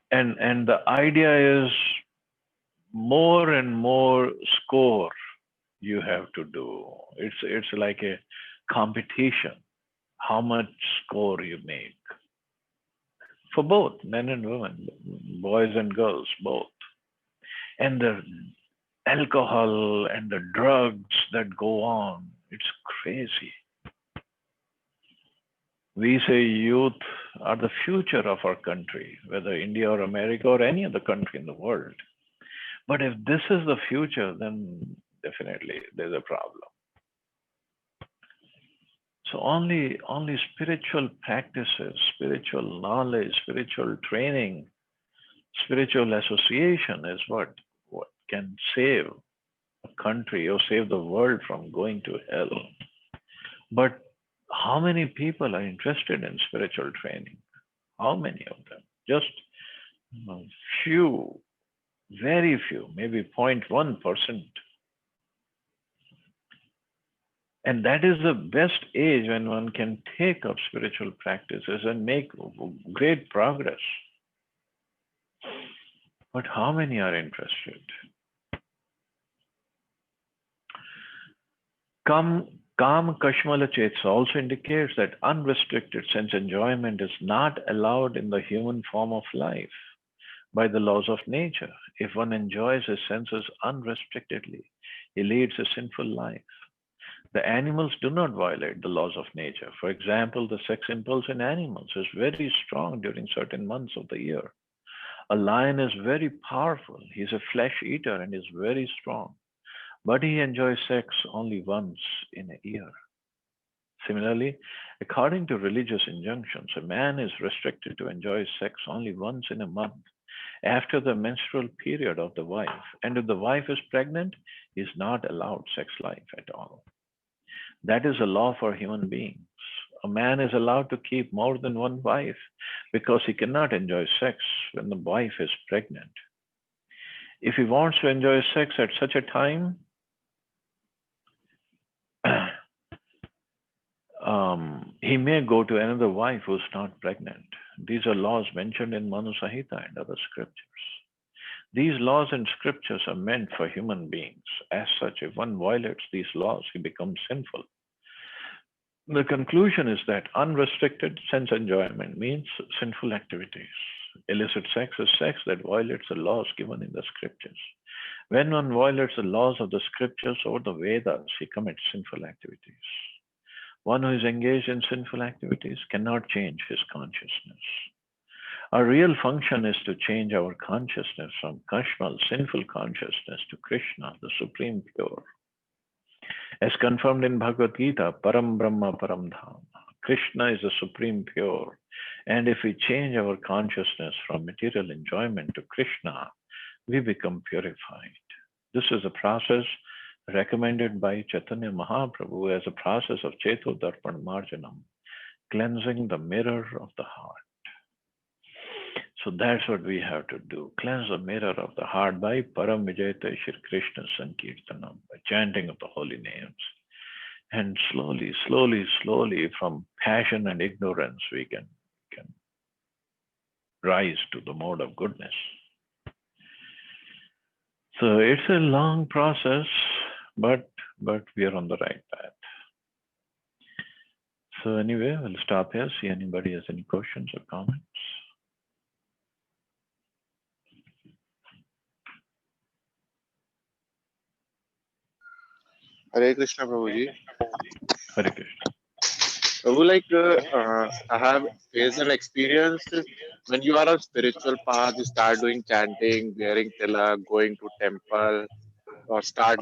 And the idea is more and more score you have to do. It's like a competition. How much score you make for both men and women, boys and girls, both. And the alcohol and the drugs that go on, it's crazy. We say youth are the future of our country, whether India or America or any other country in the world. But if this is the future, then definitely there's a problem. So only spiritual practices, spiritual knowledge, spiritual training, spiritual association is what can save a country or save the world from going to hell. But how many people are interested in spiritual training? How many of them? Just few, very few, maybe 0.1%. And that is the best age when one can take up spiritual practices and make great progress. But how many are interested? Kam Kashmala Chetsa also indicates that unrestricted sense enjoyment is not allowed in the human form of life by the laws of nature. If one enjoys his senses unrestrictedly, he leads a sinful life. The animals do not violate the laws of nature. For example, the sex impulse in animals is very strong during certain months of the year. A lion is very powerful. He is a flesh eater and is very strong, but he enjoys sex only once in a year. Similarly, according to religious injunctions, a man is restricted to enjoy sex only once in a month after the menstrual period of the wife. And if the wife is pregnant, he is not allowed sex life at all. That is a law for human beings. A man is allowed to keep more than one wife because he cannot enjoy sex when the wife is pregnant. If he wants to enjoy sex at such a time, he may go to another wife who's not pregnant. These are laws mentioned in Manu Sahita and other scriptures. These laws and scriptures are meant for human beings. As such, if one violates these laws, he becomes sinful. The conclusion is that unrestricted sense enjoyment means sinful activities. Illicit sex is sex that violates the laws given in the scriptures. When one violates the laws of the scriptures or the Vedas, he commits sinful activities. One who is engaged in sinful activities cannot change his consciousness. Our real function is to change our consciousness from Kashmal, sinful consciousness, to Krishna, the supreme pure. As confirmed in Bhagavad Gita, Param Brahma Param Dham. Krishna is the supreme pure. And if we change our consciousness from material enjoyment to Krishna, we become purified. This is a process recommended by Chaitanya Mahaprabhu as a process of Chetodarpan Marjanam, cleansing the mirror of the heart. So that's what we have to do. Cleanse the mirror of the heart by Param Vijayate Shri Krishna Sankirtanam, by chanting of the holy names. And slowly, slowly, slowly, from passion and ignorance, we can rise to the mode of goodness. So it's a long process, but we are on the right path. So anyway, we'll stop here. See anybody has any questions or comments. Hare Krishna, Prabhuji. Hare Krishna. Prabhu, I have faced an experience when you are on spiritual path, you start doing chanting, wearing tilak, going to temple, or start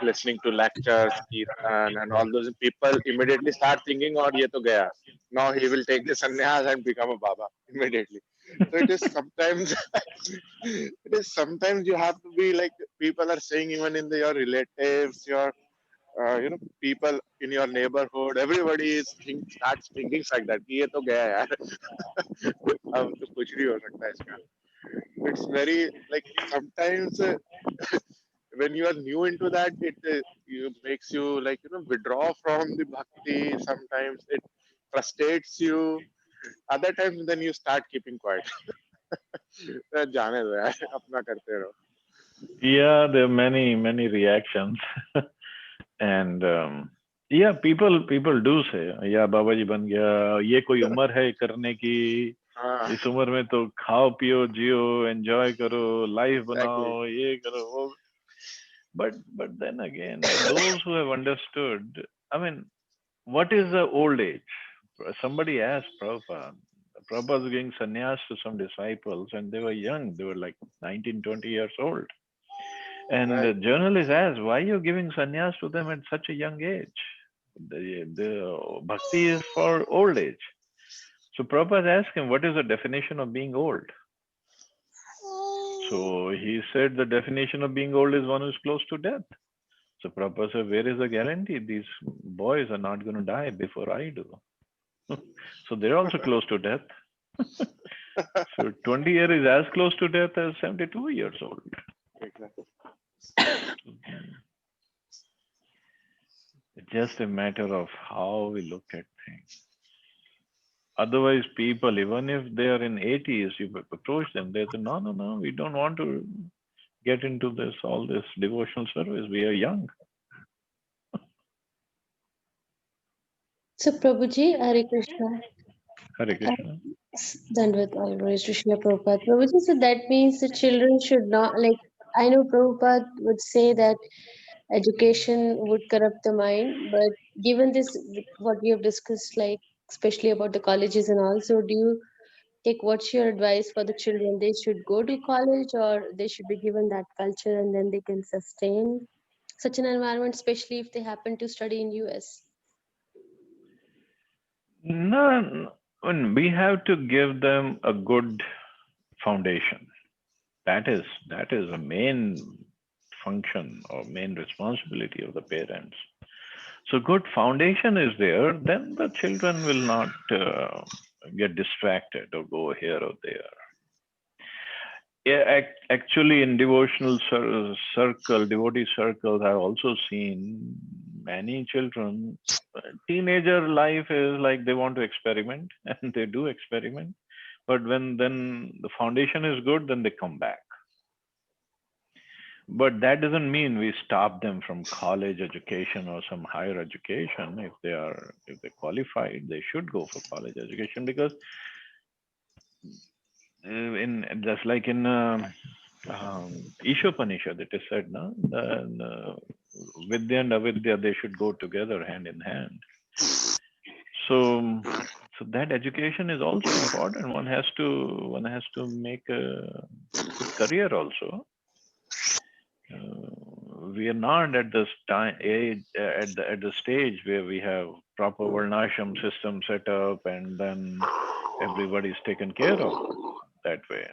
listening to lectures, kirtan, and all those people immediately start thinking, "Oh, ye to gaya. Now he will take the sannyas and become a Baba immediately." So it is sometimes, you have to be like people are saying, even in your relatives, your people in your neighborhood, everybody starts thinking like that कि ये तो गया यार अब तो कुछ नहीं हो सकता इसका. It's very like sometimes when you are new into that, it makes you withdraw from the bhakti. Sometimes it frustrates you. Other times then you start keeping quiet. जाने दो यार अपना करते रहो. Yeah, there are many reactions, and yeah, people do say, yeah, बाबा जी बन गया, ये कोई उम्र है करने की, हाँ, इस उम्र में तो खाओ पियो जियो एंजॉय करो लाइफ exactly. बनाओ ये करो वो. But then again, those who have understood, I mean, what is the old age? Somebody asked Prabhupada. Prabhupada was giving sannyas to some disciples, and they were young. They were like 19, 20 years old. And the Right. journalist asked, why are you giving sannyas to them at such a young age? The bhakti is for old age. So Prabhupada asked him, what is the definition of being old? So he said the definition of being old is one who is close to death. So Prabhupada said, where is the guarantee? These boys are not going to die before I do. So they're also close to death. So 20 years is as close to death as 72 years old. Exactly. It's just a matter of how we look at things. Otherwise, people, even if they are in 80s, you approach them, they say, no, we don't want to get into this, all this devotional service. We are young. So, Prabhuji, Hare Krishna. Hare Krishna. Dandvat always to Srila Prabhupada. Prabhuji, so that means the children should not, like, I know Prabhupada would say that education would corrupt the mind, but given this, what we have discussed, like, especially about the colleges and all, so do you take what's your advice for the children? They should go to college or they should be given that culture and then they can sustain such an environment, especially if they happen to study in US? No, we have to give them a good foundation. That is a main function or main responsibility of the parents. So good foundation is there, then the children will not get distracted or go here or there. Yeah, actually, in devotional devotee circles, I've also seen many children. Teenager life is like they want to experiment, and they do experiment. But when then the foundation is good, then they come back. But that doesn't mean we stop them from college education or some higher education. If they're qualified, they should go for college education because in just like in Ishopanishad, it is said, no, the Vidya and Avidya, they should go together hand in hand. So, so that education is also important. One has to make a good career also. We are not at this time age at the stage where we have proper varnashram system set up and then everybody is taken care of that way.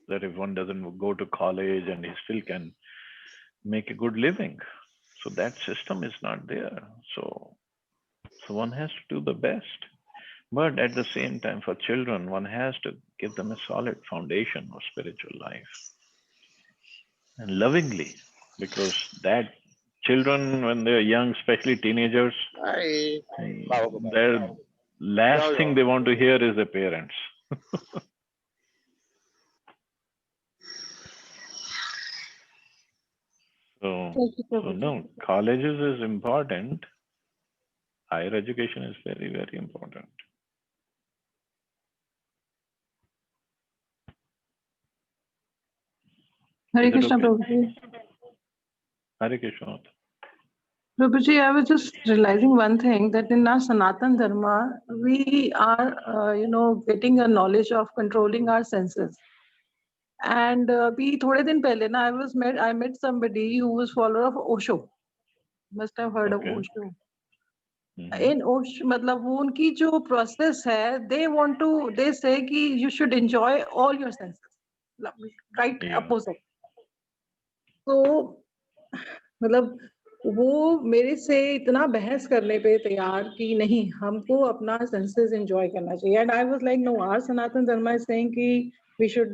That if one doesn't go to college and he still can make a good living. So that system is not there. So one has to do the best. But at the same time, for children, one has to give them a solid foundation of spiritual life and lovingly, because that children, when they're young, especially teenagers, Bye. Baba ko bye. their last Yo, thing yo. they want to hear is their parents. So, Thank you, so Prabhuji. no, colleges is important, higher education is very, very important. Hare Is it Krishna, okay? Prabhuji. Hare Krishna. Prabhuji, I was just realizing one thing, that in our Sanatan Dharma, we are, getting a knowledge of controlling our senses. And we थोड़े दिन पहले ना I met somebody who was follower of Osho. Must have heard of Okay. Osho. Mhm. In Osho, मतलब वो उनकी जो process है, they say कि you should enjoy all your senses. Right Yeah. opposite. So मतलब वो मेरे से इतना बहस करने पे तैयार कि नहीं, हमको अपना senses enjoy करना चाहिए. And I was like, no, our Sanatan Dharma is saying कि we should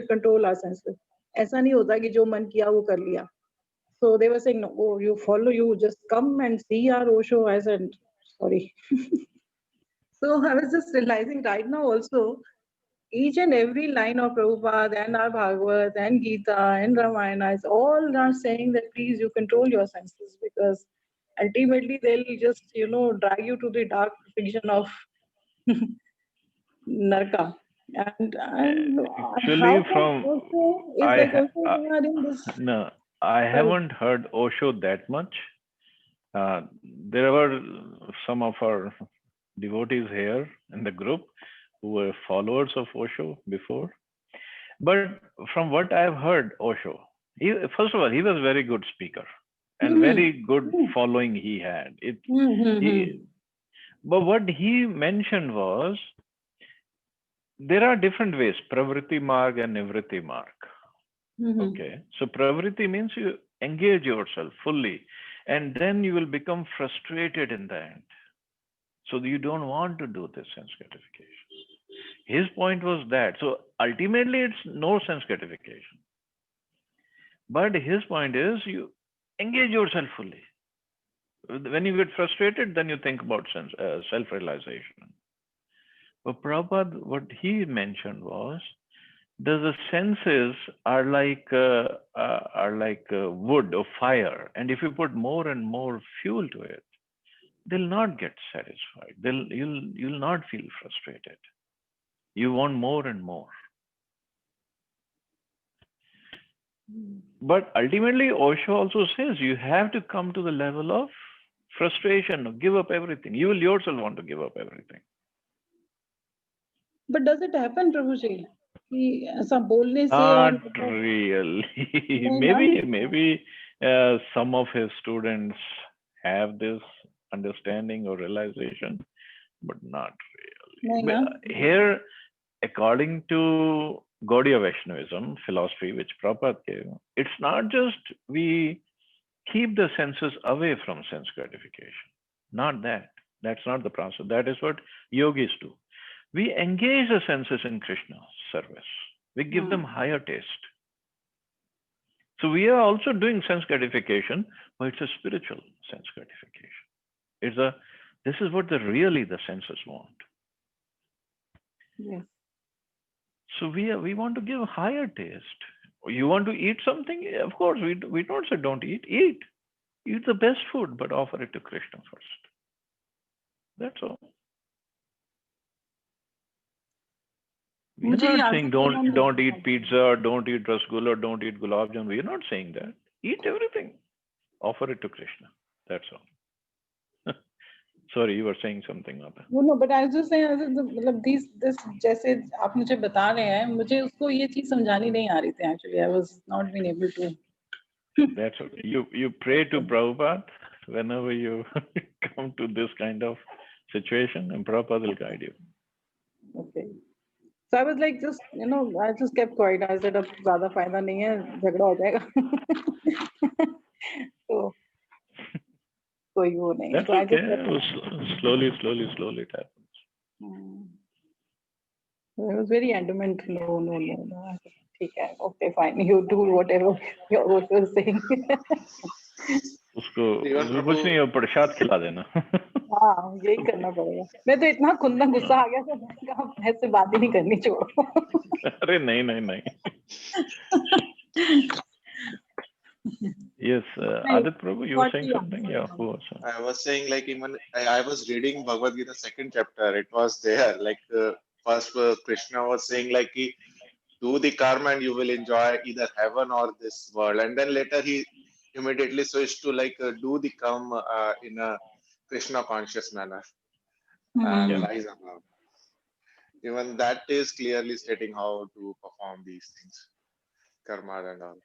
control our senses. ऐसा नहीं होता कि जो मन किया वो कर लिया. So they were saying, no, oh, you just come and see our Osho. I said, sorry. So I was just realizing right now also, each and every line of Prabhupada and our Bhagavad and Gita and Ramayana is all are saying that please you control your senses, because ultimately they'll just drag you to the dark region of Narka. And Actually, how come from also is I like ha- also they are in this. no, I haven't heard Osho that much. There were some of our devotees here in the group who were followers of Osho before. But from what I've heard, Osho, first of all, he was a very good speaker and very good following he had. But what he mentioned was, there are different ways, Pravritti Marg and Nivritti Marg. Okay, so Pravritti means you engage yourself fully, and then you will become frustrated in the end. So you don't want to do this sense gratification. His point was that. So ultimately, it's no sense gratification. But his point is, you engage yourself fully. When you get frustrated, then you think about self-realization. But Prabhupada, what he mentioned was, the senses are like wood or fire, and if you put more and more fuel to it, they'll not get satisfied. You'll not feel frustrated. You want more and more. But ultimately, Osho also says you have to come to the level of frustration, give up everything. You will yourself want to give up everything. But does it happen, Prabhuji? कि ऐसा बोलने से Not और really. Maybe some of his students have this understanding or realization, but not really. नहीं ना? Here, according to Gaudiya Vaishnavism philosophy, which Prabhupada gave, it's not just we keep the senses away from sense gratification. Not that. That's not the process. That is what yogis do. We engage the senses in Krishna's service. We give them higher taste. So we are also doing sense gratification, but it's a spiritual sense gratification. This is what really the senses want. Yes. So we want to give higher taste. You want to eat something? Of course, we don't say don't eat. Eat. Eat the best food, but offer it to Krishna first. That's all. We're not saying don't eat pizza, don't eat rasgulla, don't eat gulab jamun. We're not saying that. Eat everything. Offer it to Krishna. That's all. Sorry, you were saying something, Mata. No, but I was just saying, मतलब this जैसे आप मुझे बता रहे हैं, मुझे उसको ये चीज समझानी नहीं आ रही थी actually. I was not been able to. That's okay. You pray to Prabhupada whenever you come to this kind of situation, and Prabhupada will guide you. Okay. So I was like, I just kept quiet. I said, अब ज़्यादा फायदा नहीं है, झगड़ा हो जाएगा. So कोई वो नहीं. That's So I just okay. Slowly it happens. I was very adamant. No. I said, ठीक है, okay, fine. You do whatever your Osho is saying. उसको कुछ नहीं, प्रसाद खिला देना. हाँ, यही करना पड़ेगा. मैं तो इतना खुंदा गुस्सा आ गया था, मैंने कहा ऐसे बात ही नहीं करनी, छोड़ो. अरे नहीं. Yes, Adit Prabhu, you were saying something? Yeah, who was? I was saying like even I was reading Bhagavad Gita second chapter. It was there like first Krishna was saying like do the karma and you will enjoy either heaven or this world, and then later he immediately switched to like do the karma in a Krishna conscious manner and Yeah. rise above. Even that is clearly stating how to perform these things, karma and all.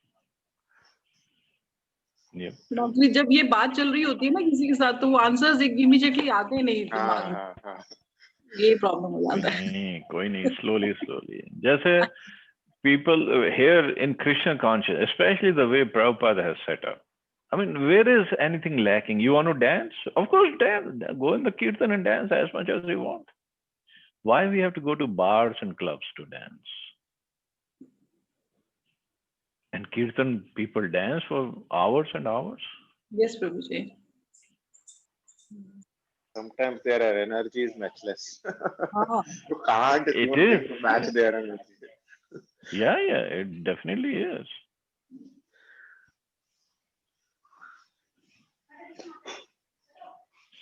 Yep. Actually, जब ये बात चल रही होती है ना किसी के साथ तो वो आंसर्स इमीडिएटली आते नहीं दिमाग में, हाँ, हाँ. ये प्रॉब्लम हो जाता है. कोई नहीं, slowly. जैसे people here in Krishna conscious, especially the way Prabhupada has set up. I mean, where is anything lacking? You want to dance? Of course, dance. Go in the kirtan and dance as much as you want. Why we have to go to bars and clubs to dance? And kirtan, people dance for hours and hours. Yes, Prabhuji. Sometimes their energy is matchless. हाँ. You can't It don't is. think to match their energy. Yeah, it definitely is.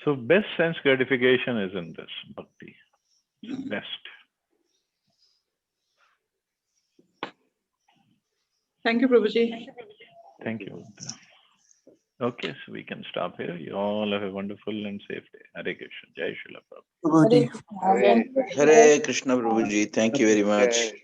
So best sense gratification is in this bhakti. Best. Thank you, Prabhuji. Thank you. Okay, so we can stop here. You all have a wonderful and safe day. Hare Krishna. Jai Srila Prabhupada. Prabhuji. Hare Hare Krishna Prabhuji. Thank you very much. Jai.